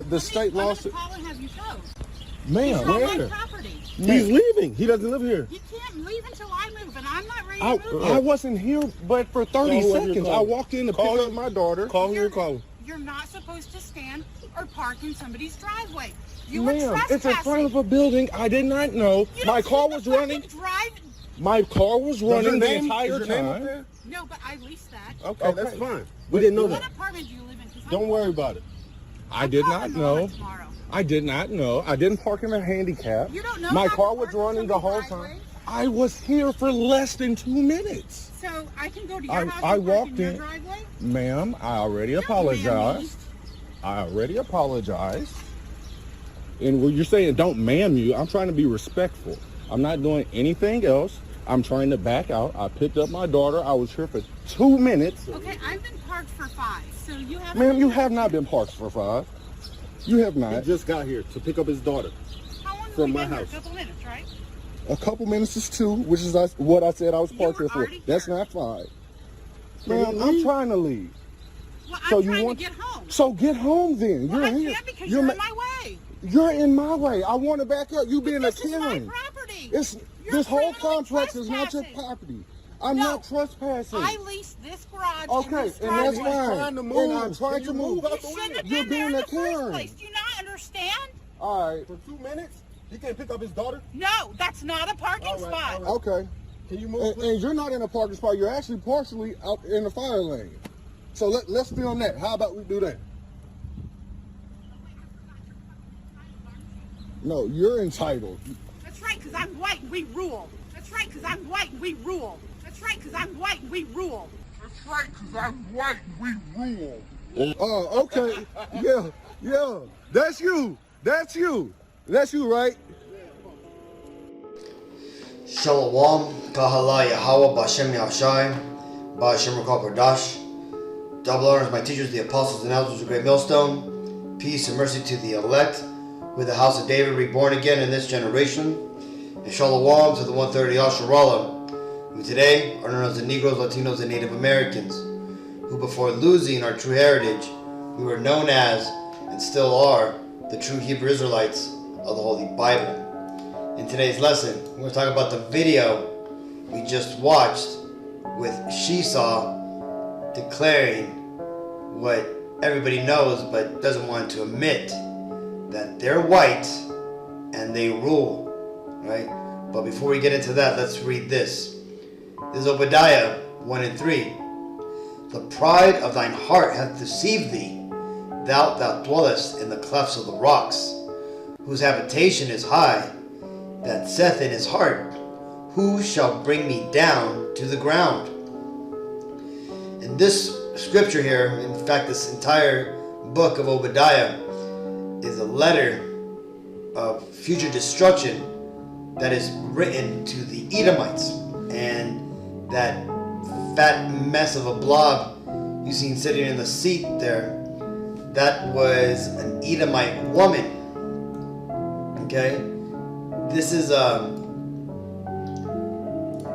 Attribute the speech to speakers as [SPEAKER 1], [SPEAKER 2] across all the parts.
[SPEAKER 1] the state law.
[SPEAKER 2] I'm gonna call and have you towed.
[SPEAKER 1] Ma'am,
[SPEAKER 2] It's not my
[SPEAKER 1] where?
[SPEAKER 2] property.
[SPEAKER 1] He's leaving. He doesn't live here.
[SPEAKER 2] You can't leave until I move, and I'm not ready to move.
[SPEAKER 1] I wasn't here but for 30
[SPEAKER 3] Call whoever you're
[SPEAKER 1] seconds. I
[SPEAKER 3] calling.
[SPEAKER 1] walked in to
[SPEAKER 3] Call
[SPEAKER 1] pick
[SPEAKER 3] him.
[SPEAKER 1] up my daughter.
[SPEAKER 3] Call who you're calling.
[SPEAKER 2] You're not supposed to stand or park in somebody's driveway. You were
[SPEAKER 1] Ma'am,
[SPEAKER 2] trespassing.
[SPEAKER 1] it's in front of a building. I did not know.
[SPEAKER 2] You
[SPEAKER 1] My
[SPEAKER 2] don't
[SPEAKER 1] car
[SPEAKER 2] need
[SPEAKER 1] was
[SPEAKER 2] to fucking
[SPEAKER 1] running.
[SPEAKER 2] drive.
[SPEAKER 1] My car was
[SPEAKER 3] Is your
[SPEAKER 1] running the
[SPEAKER 3] name-
[SPEAKER 1] entire
[SPEAKER 3] is your name up
[SPEAKER 1] time.
[SPEAKER 3] there?
[SPEAKER 2] No, but I leased that.
[SPEAKER 3] Okay, that's fine. We didn't know
[SPEAKER 2] What
[SPEAKER 3] that.
[SPEAKER 2] apartment do you live in? 'Cause I'm
[SPEAKER 3] Don't worry about it.
[SPEAKER 1] I did not
[SPEAKER 2] calling
[SPEAKER 1] know.
[SPEAKER 2] Mama tomorrow.
[SPEAKER 1] I did not know. I didn't park in a handicap.
[SPEAKER 2] You don't know
[SPEAKER 1] My
[SPEAKER 2] how to
[SPEAKER 1] car
[SPEAKER 2] park
[SPEAKER 1] was
[SPEAKER 2] in
[SPEAKER 1] running the whole
[SPEAKER 2] somebody's
[SPEAKER 1] time.
[SPEAKER 2] driveway?
[SPEAKER 1] I was here for less than 2 minutes.
[SPEAKER 2] So I can go to your
[SPEAKER 1] I
[SPEAKER 2] house and park
[SPEAKER 1] walked
[SPEAKER 2] in your
[SPEAKER 1] in.
[SPEAKER 2] driveway?
[SPEAKER 1] Ma'am, I already
[SPEAKER 2] Don't
[SPEAKER 1] apologized. I already apologized. And when you're saying don't ma'am you, I'm trying to be respectful. I'm not doing anything else. I'm trying to back out. I picked up my daughter. I was here for 2 minutes.
[SPEAKER 2] Okay, I've been parked for 5, so you haven't.
[SPEAKER 1] Ma'am, you have not been parked for 5. You have
[SPEAKER 3] He
[SPEAKER 1] not.
[SPEAKER 3] just got here to pick up his daughter.
[SPEAKER 2] How long have
[SPEAKER 3] from
[SPEAKER 2] we
[SPEAKER 3] my
[SPEAKER 2] been here?
[SPEAKER 3] house.
[SPEAKER 2] A couple minutes, right?
[SPEAKER 1] A couple minutes is 2, which is what I said I was
[SPEAKER 2] You
[SPEAKER 1] parked
[SPEAKER 2] were
[SPEAKER 1] here for.
[SPEAKER 2] already
[SPEAKER 1] That's
[SPEAKER 2] here.
[SPEAKER 1] not 5.
[SPEAKER 3] Can
[SPEAKER 1] Ma'am,
[SPEAKER 3] you
[SPEAKER 1] I'm
[SPEAKER 3] leave?
[SPEAKER 1] trying to leave.
[SPEAKER 2] Well,
[SPEAKER 1] So
[SPEAKER 2] I'm
[SPEAKER 1] you
[SPEAKER 2] trying
[SPEAKER 1] want
[SPEAKER 2] to get home.
[SPEAKER 1] So get home then.
[SPEAKER 2] Well,
[SPEAKER 1] You're
[SPEAKER 2] I
[SPEAKER 1] here.
[SPEAKER 2] can't because
[SPEAKER 1] You're
[SPEAKER 2] you're
[SPEAKER 1] ma-
[SPEAKER 2] in my way.
[SPEAKER 1] You're in my way. I want to back up. You being
[SPEAKER 2] This
[SPEAKER 1] a
[SPEAKER 2] is my
[SPEAKER 1] Karen.
[SPEAKER 2] property.
[SPEAKER 1] It's
[SPEAKER 2] You're
[SPEAKER 1] this whole
[SPEAKER 2] criminally
[SPEAKER 1] complex is not your
[SPEAKER 2] trespassing.
[SPEAKER 1] property. I'm
[SPEAKER 2] No.
[SPEAKER 1] not trespassing.
[SPEAKER 2] I leased this garage.
[SPEAKER 1] Okay,
[SPEAKER 2] and this
[SPEAKER 1] and that's
[SPEAKER 2] driveway.
[SPEAKER 1] fine.
[SPEAKER 3] trying to move.
[SPEAKER 1] And I'm trying
[SPEAKER 3] Can
[SPEAKER 1] to
[SPEAKER 3] you
[SPEAKER 1] move.
[SPEAKER 3] move out
[SPEAKER 2] You
[SPEAKER 3] the
[SPEAKER 2] shouldn't
[SPEAKER 3] way?
[SPEAKER 2] have
[SPEAKER 1] You're
[SPEAKER 2] been there
[SPEAKER 1] being
[SPEAKER 2] in
[SPEAKER 1] a
[SPEAKER 2] the first
[SPEAKER 1] Karen.
[SPEAKER 2] place. Do you not understand?
[SPEAKER 1] All right.
[SPEAKER 3] For 2 minutes? He can't pick up his daughter?
[SPEAKER 2] No, that's not a parking
[SPEAKER 3] All right,
[SPEAKER 2] spot.
[SPEAKER 3] all right.
[SPEAKER 1] Okay.
[SPEAKER 3] Can you move,
[SPEAKER 1] And,
[SPEAKER 3] please?
[SPEAKER 1] and you're not in a parking spot. You're actually partially out in the fire lane. So let's film that. How about we do that? No, you're entitled.
[SPEAKER 2] That's right, because I'm white and we rule. That's right, because I'm white and we rule. That's right, because I'm white and we rule. That's right, because I'm white and we rule.
[SPEAKER 1] Oh, okay. Yeah. That's you. That's you. That's you, right?
[SPEAKER 4] Shalom, Kahala Yahweh, Bashem Yahshai, Bashem Rakal Kodash. Double honors my teachers, the apostles and elders of Great Millstone. Peace and mercy to the elect, with the house of David reborn again in this generation. And Shalom to the 130 Yasharallah, who today are known as the Negroes, Latinos, and Native Americans, who before losing our true heritage, we were known as, and still are, the true Hebrew Israelites of the Holy Bible. In today's lesson, we're going to talk about the video we just watched with Shesaw declaring what everybody knows but doesn't want to admit, that they're white and they rule, right? But before we get into that, let's read this. This is Obadiah 1 and 3. The pride of thine heart hath deceived thee, thou dwellest in the clefts of the rocks, whose habitation is high, that saith in his heart, who shall bring me down to the ground? And this scripture here, in fact this entire book of Obadiah, is a letter of future destruction that is written to the Edomites. And that fat mess of a blob you seen sitting in the seat there, that was an Edomite woman. Okay? This is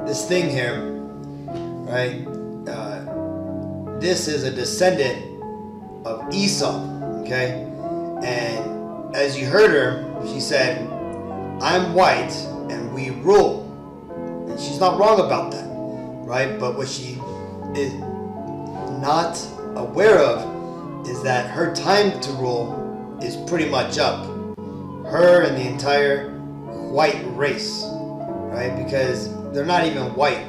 [SPEAKER 4] this thing here, right? This is a descendant of Esau, okay? And as you heard her, she said, I'm white and we rule. And she's not wrong about that, right? But what she is not aware of is that her time to rule is pretty much up. Her and the entire white race, right? Because they're not even white.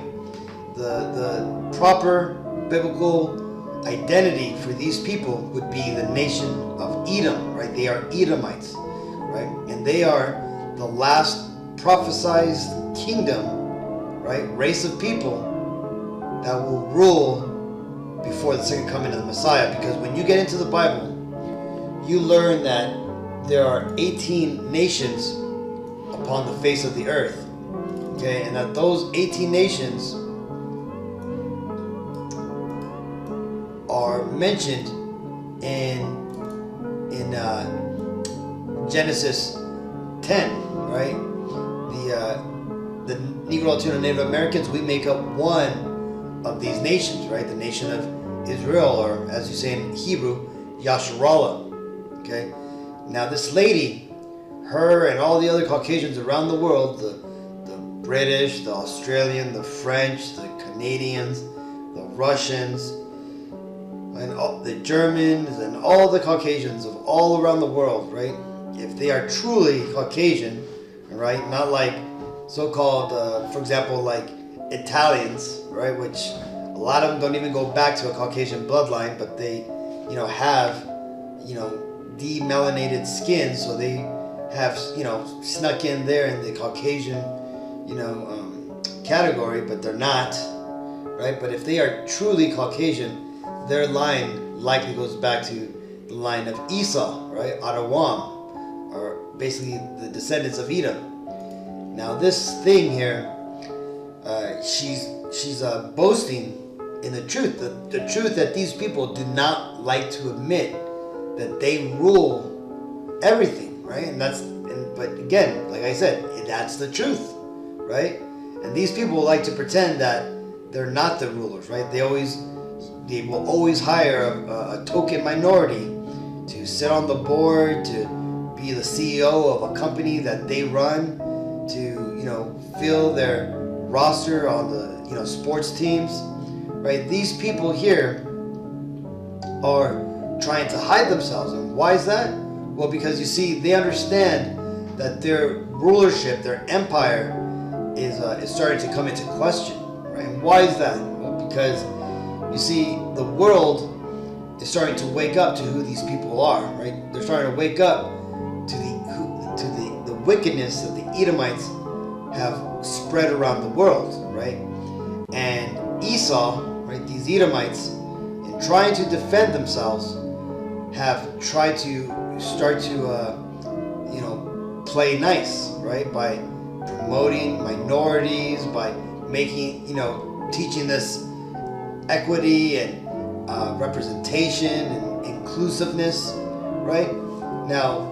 [SPEAKER 4] The proper biblical identity for these people would be the nation of Edom, right? They are Edomites, right? And they are the last prophesized kingdom, right? Race of people that will rule before the second coming of the Messiah. Because when you get into the Bible, you learn that there are 18 nations upon the face of the earth, okay? And that those 18 nations are mentioned in Genesis 10, right? The Negro, Latino, Native Americans, we make up one of these nations, right? The nation of Israel, or as you say in Hebrew, Yasharallah, okay? Now this lady, her and all the other Caucasians around the world, the British, the Australian, the French, the Canadians, the Russians, and all, the Germans, and all the Caucasians of all around the world, right? If they are truly Caucasian, right, not like so-called, for example, like Italians, right, which a lot of them don't even go back to a Caucasian bloodline, but they, have, demelanated skin, so they have, snuck in there in the Caucasian, category, but they're not, right? But if they are truly Caucasian, their line likely goes back to the line of Esau, right? Adawam, or basically the descendants of Edom. Now this thing here, she's boasting in the truth, the truth that these people do not like to admit that they rule everything, right? But again, like I said, that's the truth, right? And these people like to pretend that they're not the rulers, right? They will always hire a token minority to sit on the board, to be the CEO of a company that they run, to fill their roster on the sports teams, right? These people here are trying to hide themselves, and why is that? Well, because you see, they understand that their rulership, their empire, is starting to come into question, right? And why is that? Well, because you see, the world is starting to wake up to who these people are, right? They're starting to wake up to the wickedness that the Edomites have spread around the world, right? And Esau, right, these Edomites, in trying to defend themselves, have tried to start to, play nice, right? By promoting minorities, by making, teaching this equity and representation and inclusiveness, right? Now,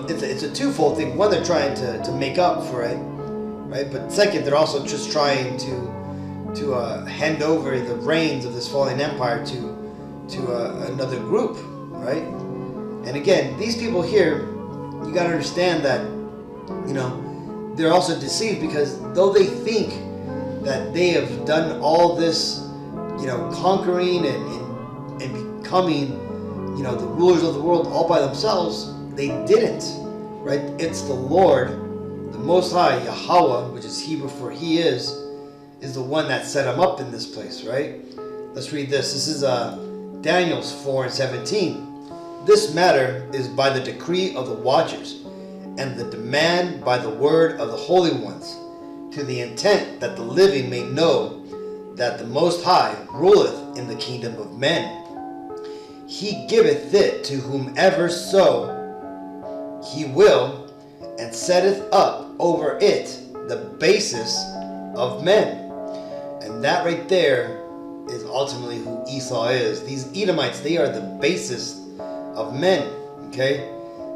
[SPEAKER 4] it's a twofold thing. One, they're trying to make up for it, right? But second, they're also just trying to hand over the reins of this fallen empire to another group, right? And again, these people here, you got to understand that, they're also deceived, because though they think that they have done all this, conquering and becoming, the rulers of the world all by themselves, they didn't, right? It's the Lord, the Most High, Yahweh, which is Hebrew for He is the one that set them up in this place, right? Let's read this. This is Daniel's 4:17. This matter is by the decree of the watchers, and the demand by the word of the holy ones, to the intent that the living may know that the Most High ruleth in the kingdom of men. He giveth it to whomever so He will, and setteth up over it the basis of men. And that right there is ultimately who Esau is. These Edomites, they are the basis of men, okay?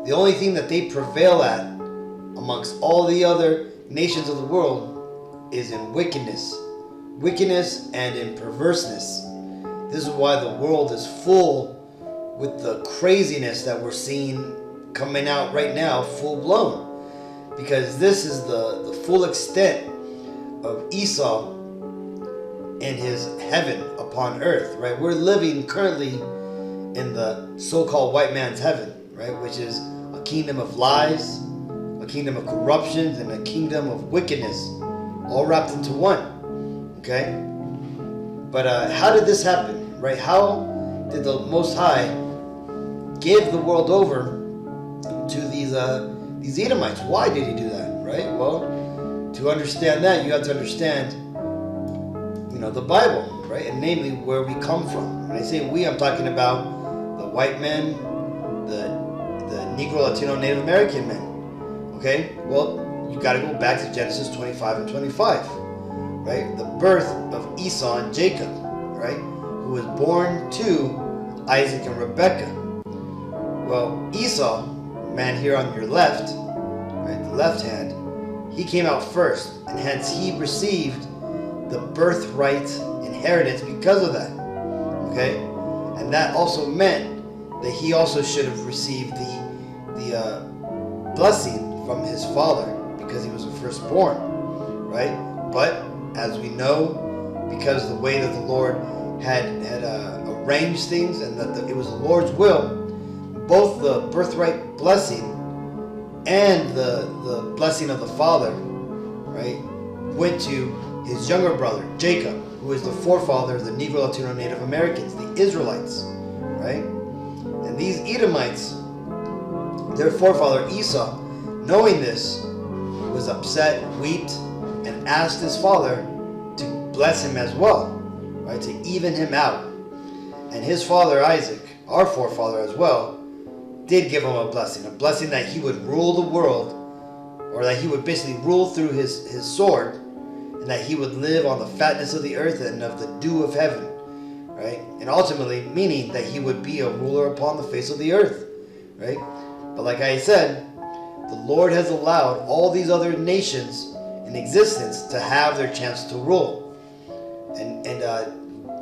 [SPEAKER 4] The only thing that they prevail at amongst all the other nations of the world is in wickedness and in perverseness. This is why the world is full with the craziness that we're seeing coming out right now, full blown, because this is the full extent of Esau and his heaven upon earth, right? We're living currently in the so-called white man's heaven, right? Which is a kingdom of lies, a kingdom of corruptions, and a kingdom of wickedness, all wrapped into one, okay? But how did this happen, right? How did the Most High give the world over to these Edomites? Why did He do that, right? Well, to understand that, you have to understand, the Bible, right? And namely, where we come from. When I say we, I'm talking about the white men, the Negro, Latino, Native American men. Okay? Well, you got to go back to Genesis 25 and 25, right? The birth of Esau and Jacob, right? Who was born to Isaac and Rebekah. Well, Esau, man here on your left, right, the left hand, he came out first, and hence he received the birthright inheritance because of that, okay? And that also meant that he also should have received the the blessing from his father because he was the firstborn, right? But as we know, because the way that the Lord had arranged things and that it was the Lord's will, both the birthright blessing and the blessing of the father, right, went to his younger brother, Jacob, who is the forefather of the Negro, Latino, Native Americans, the Israelites, right? And these Edomites, their forefather Esau, knowing this, was upset, wept, and asked his father to bless him as well, right, to even him out. And his father Isaac, our forefather as well, did give him a blessing that he would rule the world, or that he would basically rule through his sword, and that he would live on the fatness of the earth and of the dew of heaven, right? And ultimately meaning that he would be a ruler upon the face of the earth, right? But like I said, the Lord has allowed all these other nations in existence to have their chance to rule. And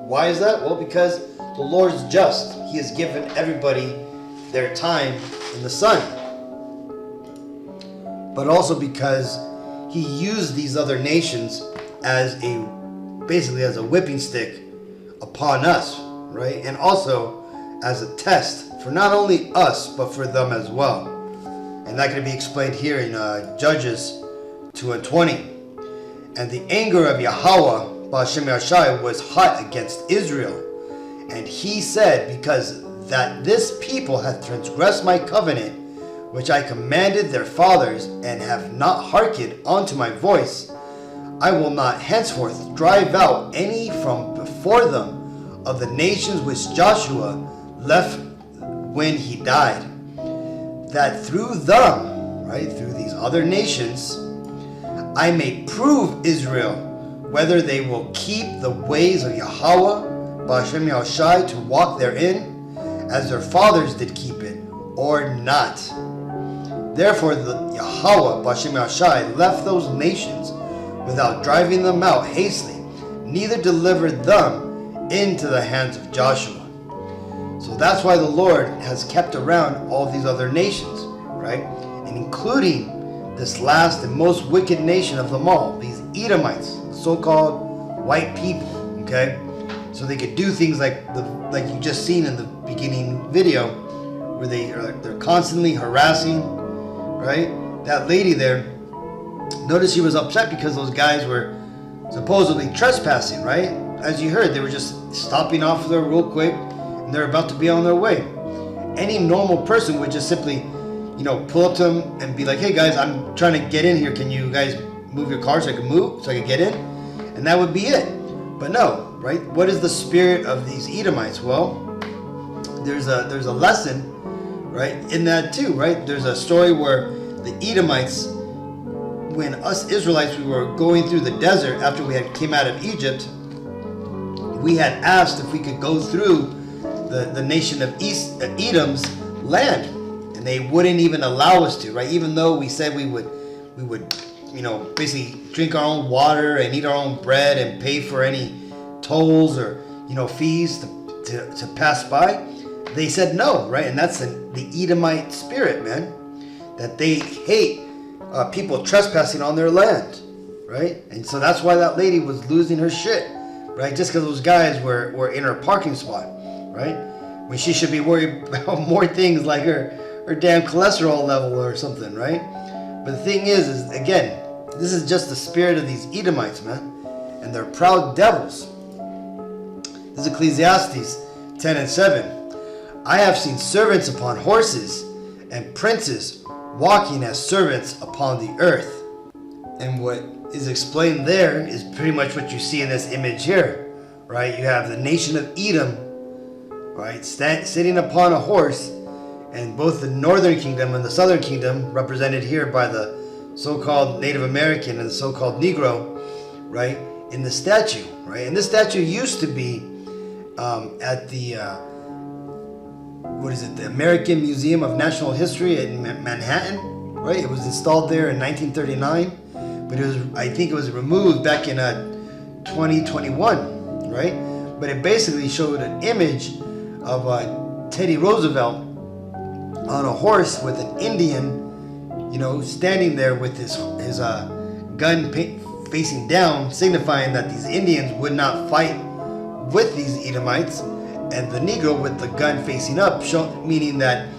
[SPEAKER 4] why is that? Well, because the Lord's just. He has given everybody their time in the sun. But also because he used these other nations as basically as a whipping stick upon us, right? And also as a test for not only us, but for them as well. And that can be explained here in Judges 2:20. And the anger of Yahweh, Ba'ashem Yahshai, was hot against Israel. And he said, because that this people hath transgressed my covenant, which I commanded their fathers, and have not hearkened unto my voice, I will not henceforth drive out any from before them of the nations which Joshua left when he died, that through them, right, through these other nations, I may prove Israel whether they will keep the ways of Yahweh, Ba'ashem Yahushai, to walk therein, as their fathers did keep it, or not. Therefore the Yahweh, Ba'ashem Yahushai, left those nations without driving them out hastily, neither delivered them into the hands of Joshua. So that's why the Lord has kept around all these other nations, right? And including this last and most wicked nation of them all, these Edomites, so-called white people, okay? So they could do things like you just seen in the beginning video, where they're constantly harassing, right? That lady there, notice she was upset because those guys were supposedly trespassing, right? As you heard, they were just stopping off there real quick, and they're about to be on their way. Any normal person would just simply, pull up to them and be like, hey guys, I'm trying to get in here. Can you guys move your car so I can get in? And that would be it. But no, right? What is the spirit of these Edomites? Well, there's a lesson, right, in that too, right? There's a story where the Edomites, when us Israelites, we were going through the desert after we had came out of Egypt, we had asked if we could go through the nation of Edom's land, and they wouldn't even allow us to, right? Even though we said we would basically drink our own water and eat our own bread and pay for any tolls or fees to pass by, they said no, right? And that's the Edomite spirit, man, that they hate people trespassing on their land, right? And so that's why that lady was losing her shit, right? Just because those guys were in her parking spot, right? When she should be worried about more things like her damn cholesterol level or something, right? But the thing is again, this is just the spirit of these Edomites, man, and they're proud devils. This is Ecclesiastes 10:7. I have seen servants upon horses and princes walking as servants upon the earth. And what is explained there is pretty much what you see in this image here, right? You have the nation of Edom, right, sitting upon a horse, and both the northern kingdom and the southern kingdom, represented here by the so-called Native American and the so-called Negro, right, in the statue, right? And this statue used to be at the the American Museum of Natural History in Manhattan, right? It was installed there in 1939, but I think it was removed back in 2021, right? But it basically showed an image of Teddy Roosevelt on a horse with an Indian, standing there with his gun facing down, signifying that these Indians would not fight with these Edomites, and the Negro with the gun facing up, meaning that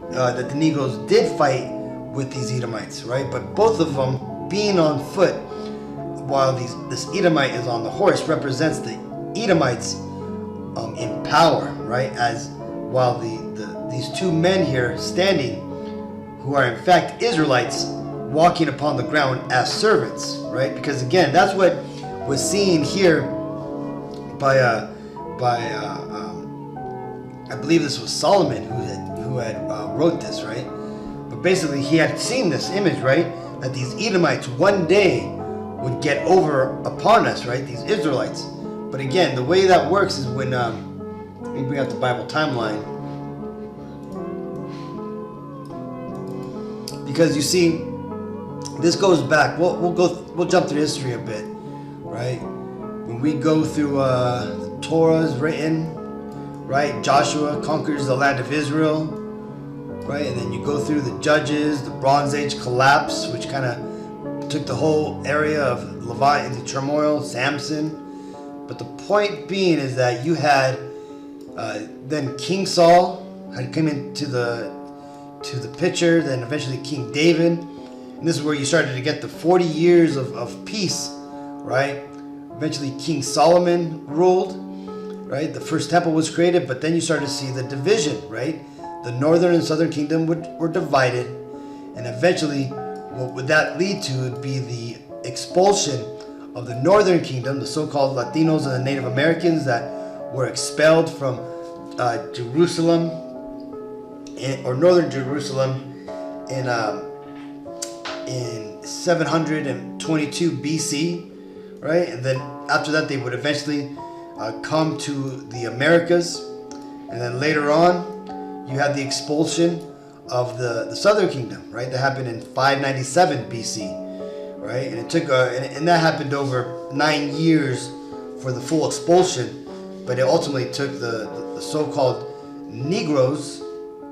[SPEAKER 4] the Negroes did fight with these Edomites, right? But both of them being on foot, while this Edomite is on the horse, represents the Edomites in power, right? As while these two men here standing, who are in fact Israelites, walking upon the ground as servants, right? Because again, that's what was seen here by I believe this was Solomon who had wrote this, right? But basically, he had seen this image, right? That these Edomites one day would get over upon us, right? These Israelites. But again, the way that works is when let me bring out the Bible timeline, because you see, this goes back. We'll jump through history a bit, right? When we go through Torah's written, right? Joshua conquers the land of Israel, right? And then you go through the Judges, the Bronze Age collapse, which kind of took the whole area of Levant into turmoil. Samson. But the point being is that you had then King Saul had come into the picture, then eventually King David. And this is where you started to get the 40 years of peace, right? Eventually King Solomon ruled, right? The first temple was created, but then you started to see the division, right? The northern and southern kingdom were divided, and eventually what would that lead to would be the expulsion of the northern kingdom, the so-called Latinos and the Native Americans that were expelled from Jerusalem, or northern Jerusalem, in 722 BC, right? And then after that, they would eventually come to the Americas, and then later on, you had the expulsion of the southern kingdom, right? That happened in 597 BC, right? And it took and that happened over 9 years for the full expulsion, but it ultimately took the so-called Negroes,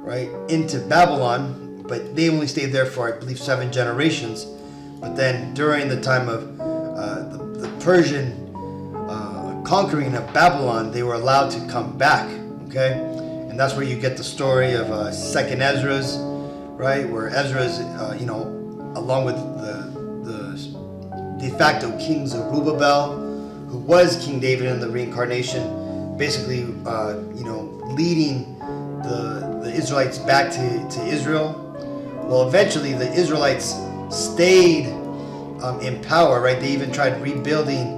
[SPEAKER 4] right, into Babylon, but they only stayed there for, I believe, 7 generations. But then during the time of the Persian conquering of Babylon, they were allowed to come back, okay? And that's where you get the story of Second Ezra's, right, where Ezra's, along with the de facto king Zerubbabel, who was King David in the reincarnation, basically, leading the Israelites back to Israel. Well, eventually the Israelites stayed in power, right? They even tried rebuilding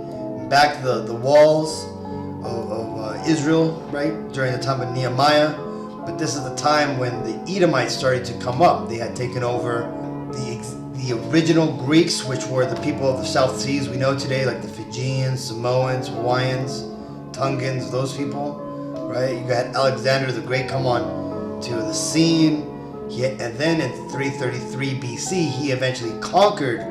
[SPEAKER 4] back the walls of Israel, right, during the time of Nehemiah. But this is the time when the Edomites started to come up. They had taken over the original Greeks, which were the people of the South Seas we know today, like the Fijians, Samoans, Hawaiians, Tongans, those people, right? You got Alexander the Great come on to the scene. And then in 333 BC, he eventually conquered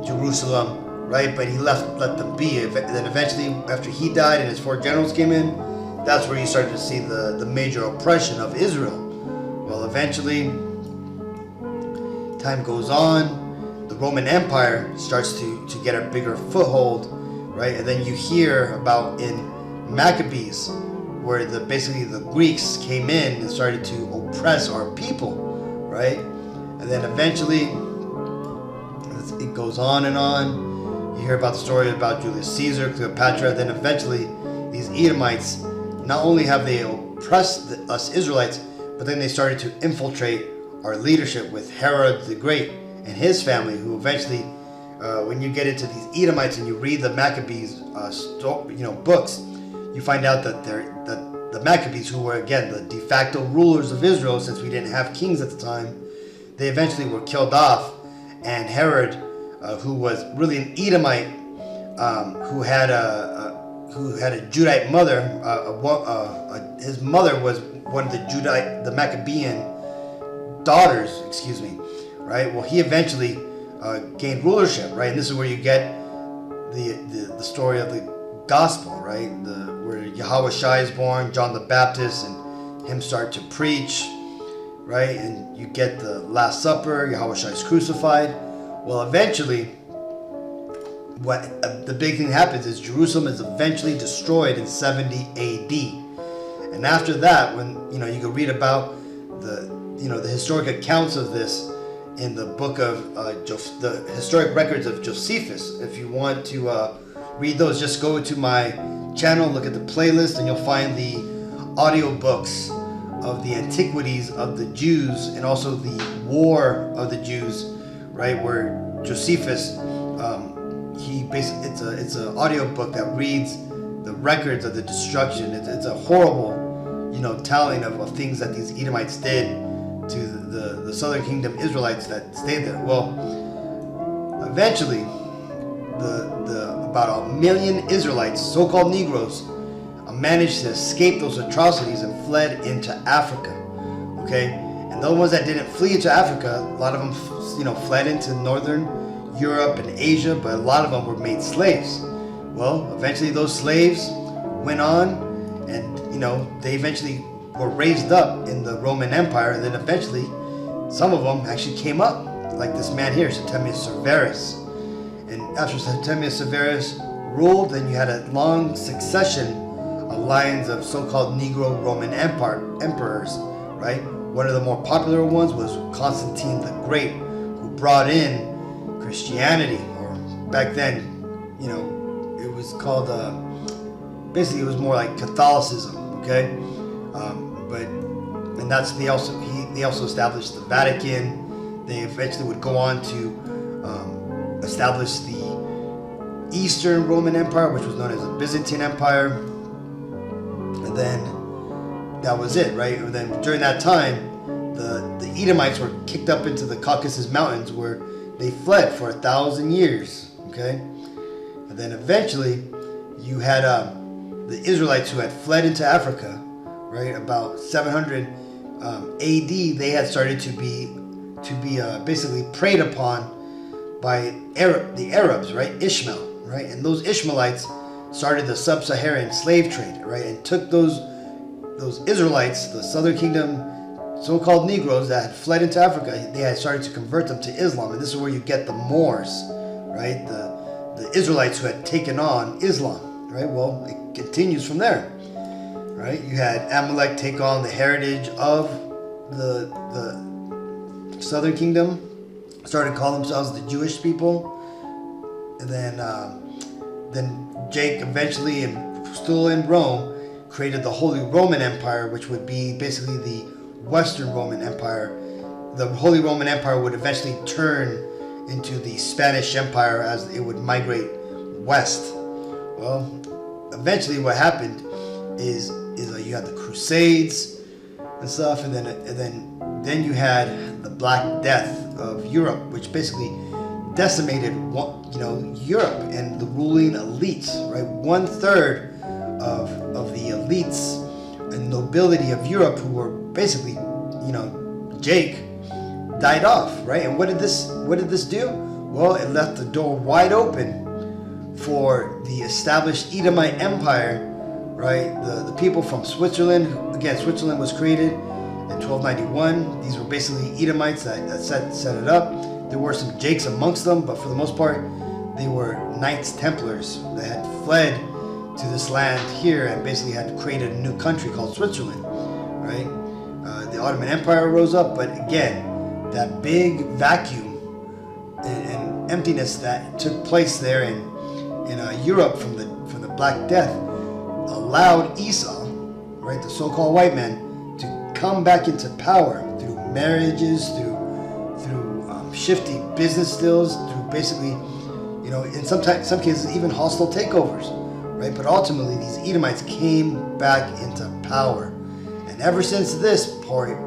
[SPEAKER 4] Jerusalem, right? But he let them be. Then eventually, after he died and his 4 generals came in, that's where you started to see the major oppression of Israel. Well, eventually, time goes on, the Roman Empire starts to get a bigger foothold, right? And then you hear about in Maccabees, where basically the Greeks came in and started to oppress our people, right? And then eventually, it goes on and on. You hear about the story about Julius Caesar, Cleopatra. Then eventually, these Edomites, not only have they oppressed us Israelites, but then they started to infiltrate our leadership with Herod the Great and his family, who eventually, when you get into these Edomites and you read the Maccabees, books, you find out that the Maccabees, who were again the de facto rulers of Israel, since we didn't have kings at the time, they eventually were killed off, and Herod, who was really an Edomite, who had a Judite mother, his mother was one of the Maccabean daughters, right? Well, he eventually gained rulership, right? And this is where you get the story of the gospel, right? Where Yahweh Shai is born, John the Baptist, and him start to preach, right? And you get the Last Supper, Yahushua is crucified. Well, eventually, the big thing that happens is Jerusalem is eventually destroyed in 70 AD. And after that, when you can read about the historic accounts of this in the book of the historic records of Josephus. If you want to read those, just go to my channel, look at the playlist, and you'll find the audiobooks of the antiquities of the Jews and also the war of the Jews, right? Where Josephus, it's an audiobook that reads the records of the destruction. It's a horrible, telling of things that these Edomites did to the southern kingdom Israelites that stayed there. Well, eventually, about 1 million Israelites, so-called Negroes, managed to escape those atrocities and fled into Africa. Okay, and the ones that didn't flee into Africa, a lot of them, fled into northern Europe and Asia, but a lot of them were made slaves. Well, eventually those slaves went on, and they eventually were raised up in the Roman Empire, and then eventually some of them actually came up, like this man here, Septimius Severus. And after Septimius Severus ruled, then you had a long succession of lines of so-called Negro Roman emperors, right? One of the more popular ones was Constantine the Great, who brought in Christianity, or back then, it was called, basically it was more like Catholicism, okay? And that's they also established the Vatican. They eventually would go on to establish the Eastern Roman Empire, which was known as the Byzantine Empire. And then that was it, right? And then during that time, the Edomites were kicked up into the Caucasus Mountains, where they fled for 1,000 years, okay? And then eventually, you had the Israelites who had fled into Africa, right? About 700 AD, they had started to be basically preyed upon by the Arabs, right? Ishmael, right? And those Ishmaelites started the sub-Saharan slave trade, right? And took those Israelites, the Southern Kingdom, so-called Negroes that had fled into Africa, they had started to convert them to Islam. And this is where you get the Moors, right? The Israelites who had taken on Islam, right? Well, it continues from there, right? You had Amalek take on the heritage of the Southern Kingdom, started calling themselves the Jewish people. And then Jake eventually, still in Rome, created the Holy Roman Empire, which would be basically the Western Roman Empire. The Holy Roman Empire would eventually turn into the Spanish Empire as it would migrate west. Well, eventually what happened is you had the Crusades and stuff, and then you had the Black Death of Europe, which basically decimated Europe and the ruling elites, right? 1/3 of the elites and nobility of Europe, who were basically, Jake, died off, right? And what did this do? Well, it left the door wide open for the established Edomite Empire, right? The people from Switzerland. Again, Switzerland was created in 1291. These were basically Edomites that set it up. There were some Jakes amongst them, but for the most part, they were Knights Templars that had fled to this land here and basically had created a new country called Switzerland, right? The Ottoman Empire rose up, but again, that big vacuum and emptiness that took place there in Europe from the Black Death allowed Esau, right, the so-called white man, to come back into power through marriages, through shifty business deals, through basically, in some cases even hostile takeovers, right? But ultimately, these Edomites came back into power, and ever since this point,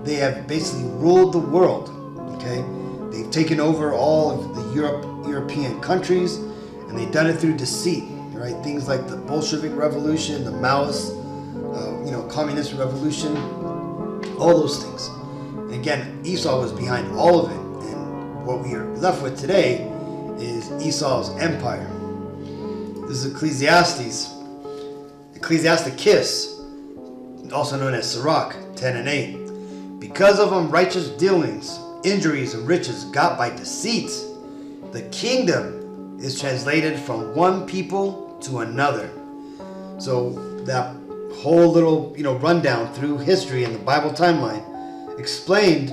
[SPEAKER 4] they have basically ruled the world. Okay, they've taken over all of the European countries, and they've done it through deceit, right? Things like the Bolshevik Revolution, the Maoist, Communist Revolution, all those things. And again, Esau was behind all of it, and what we are left with today is Esau's empire. This is Ecclesiasticus, also known as Sirach 10 and 8. Because of unrighteous dealings, injuries, and riches got by deceit, the kingdom is translated from one people to another. So that whole little, rundown through history and the Bible timeline explained,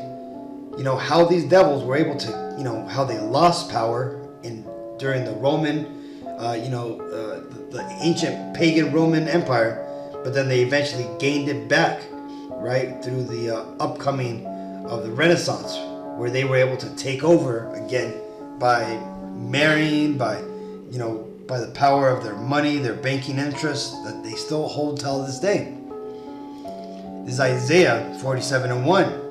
[SPEAKER 4] how these devils were able to, how they lost power during the Roman, the ancient pagan Roman Empire, but then they eventually gained it back, right, through the upcoming of the Renaissance, where they were able to take over again by marrying, by the power of their money, their banking interests that they still hold till this day. This is Isaiah 47:1.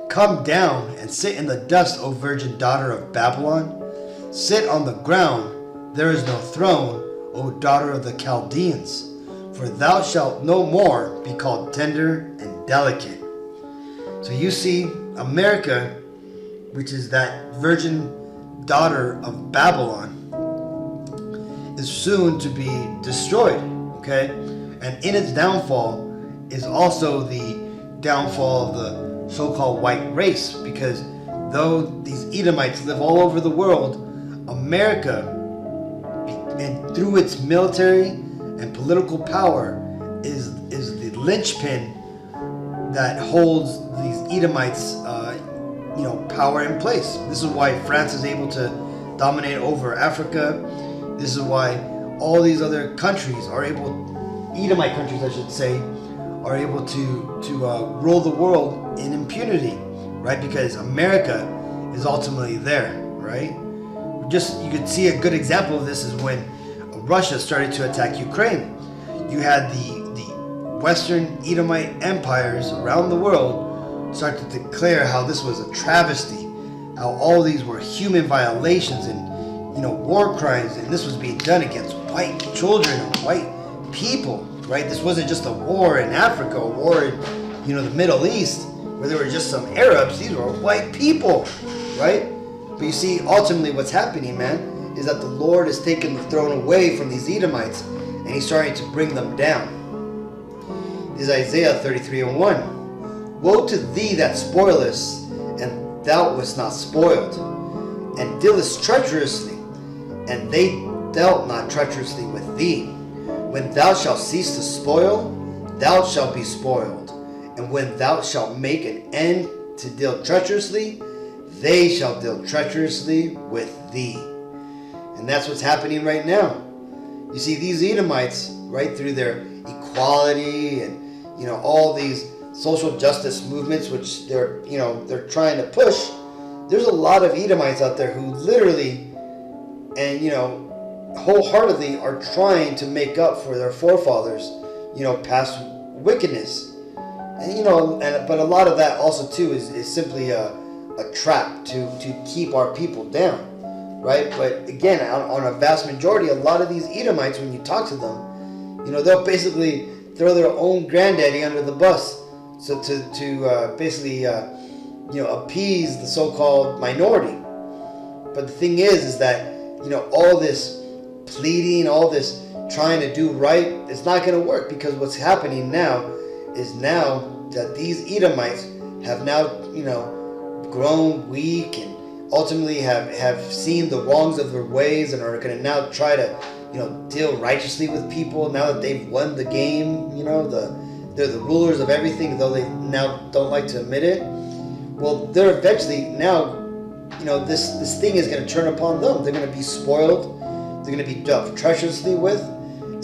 [SPEAKER 4] Come down and sit in the dust, O virgin daughter of Babylon. Sit on the ground, there is no throne, O daughter of the Chaldeans. For thou shalt no more be called tender and delicate. So you see, America, which is that virgin daughter of Babylon, is soon to be destroyed, okay? And in its downfall is also the downfall of the so-called white race, because though these Edomites live all over the world, America, and through its military and political power, is the linchpin that holds these Edomites, power in place. This is why France is able to dominate over Africa. This is why all these other countries are able, Edomite countries, I should say, are able to rule the world in impunity, right? Because America is ultimately there, right? You could see a good example of this is when Russia started to attack Ukraine. You had the Western Edomite empires around the world start to declare how this was a travesty, how all these were human violations and war crimes, and this was being done against white children and white people, right? This wasn't just a war in Africa, a war in the Middle East where there were just some Arabs. These were white people, right? But you see, ultimately what's happening, man, is that the Lord has taken the throne away from these Edomites and he's starting to bring them down. This is Isaiah 33:1. Woe to thee that spoilest, and thou wast not spoiled, and dealest treacherously, and they dealt not treacherously with thee. When thou shalt cease to spoil, thou shalt be spoiled, and when thou shalt make an end to deal treacherously, they shall deal treacherously with thee. And that's what's happening right now. You see, these Edomites, right, through their equality and all these social justice movements which they're trying to push, there's a lot of Edomites out there who literally and wholeheartedly are trying to make up for their forefathers past wickedness. And but a lot of that also too is simply a trap to keep our people down, right? But again, on a vast majority, a lot of these Edomites, when you talk to them, they'll basically throw their own granddaddy under the bus, so to basically appease the so-called minority. But the thing is that all this pleading, all this trying to do right, it's not going to work, because what's happening now is that these Edomites have now grown weak and ultimately have seen the wrongs of their ways and are going to now try to deal righteously with people now that they've won the game. They're the rulers of everything, though they now don't like to admit it. Well, they're eventually now, this thing is going to turn upon them. They're going to be spoiled. They're going to be dealt treacherously with,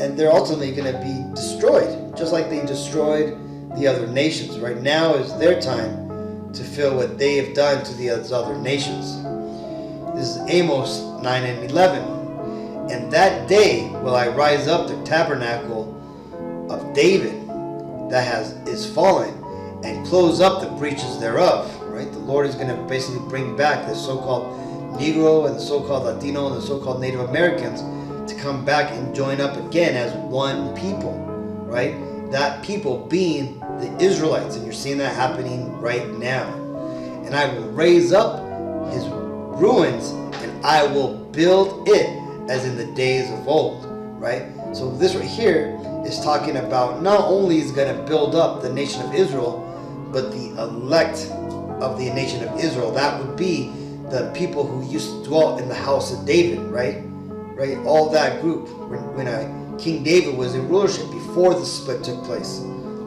[SPEAKER 4] and they're ultimately going to be destroyed, just like they destroyed the other nations. Right now is their time to feel what they have done to the other nations. This is Amos 9:11. And that day will I rise up the tabernacle of David that is fallen, and close up the breaches thereof. Right? The Lord is going to basically bring back the so-called Negro and the so-called Latino and the so-called Native Americans to come back and join up again as one people. Right? That people being the Israelites, and you're seeing that happening right now. And I will raise up his ruins, and I will build it as in the days of old, right? So this right here is talking about not only is going to build up the nation of Israel, but the elect of the nation of Israel. That would be the people who used to dwell in the house of David, right? Right? All that group when King David was in rulership before the split took place.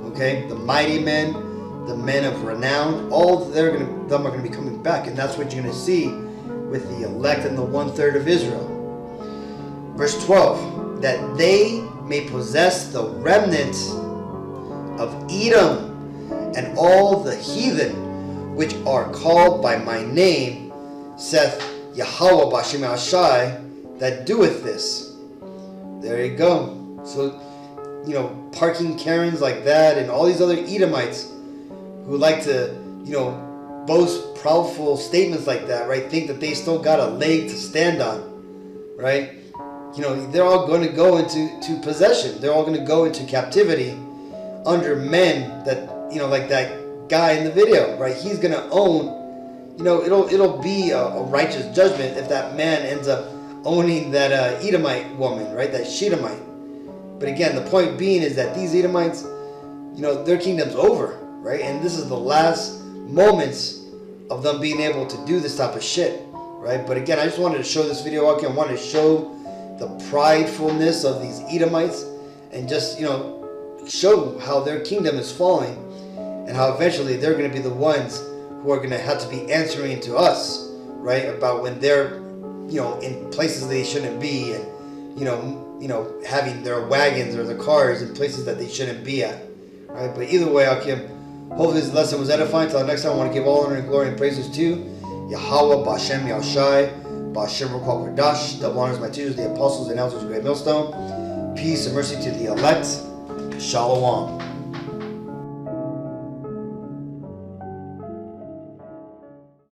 [SPEAKER 4] Okay? The mighty men, the men of renown, all them are going to be coming back, and that's what you're going to see with the elect and the 1/3 of Israel. Verse 12, that they may possess the remnant of Edom and all the heathen which are called by my name, saith Yahweh Bashem Ashai, that doeth this. There you go. So, parking Karens like that and all these other Edomites who like to, boast proudful statements like that, right? Think that they still got a leg to stand on, right? They're all going to go into possession. They're all going to go into captivity under men that, like that guy in the video, right? He's going to own, it'll be a righteous judgment if that man ends up owning that Edomite woman, right? That Shedemite. But again, the point being is that these Edomites, their kingdom's over, right? And this is the last moments of them being able to do this type of shit, right? But again, I just wanted to show this video out. I wanted to show the pridefulness of these Edomites and just, show how their kingdom is falling and how eventually they're going to be the ones who are going to have to be answering to us, right? About when they're, in places they shouldn't be and, having their wagons or their cars in places that they shouldn't be at, right? But either way, Akim, hopefully this lesson was edifying. Until next time, I want to give all honor and glory and praises to Yahweh, Bashem Yahushai, Bashem Ruach Kodash. Double honors my teachers, the apostles and elders of Great Millstone. Peace and mercy to the elect. Shalom.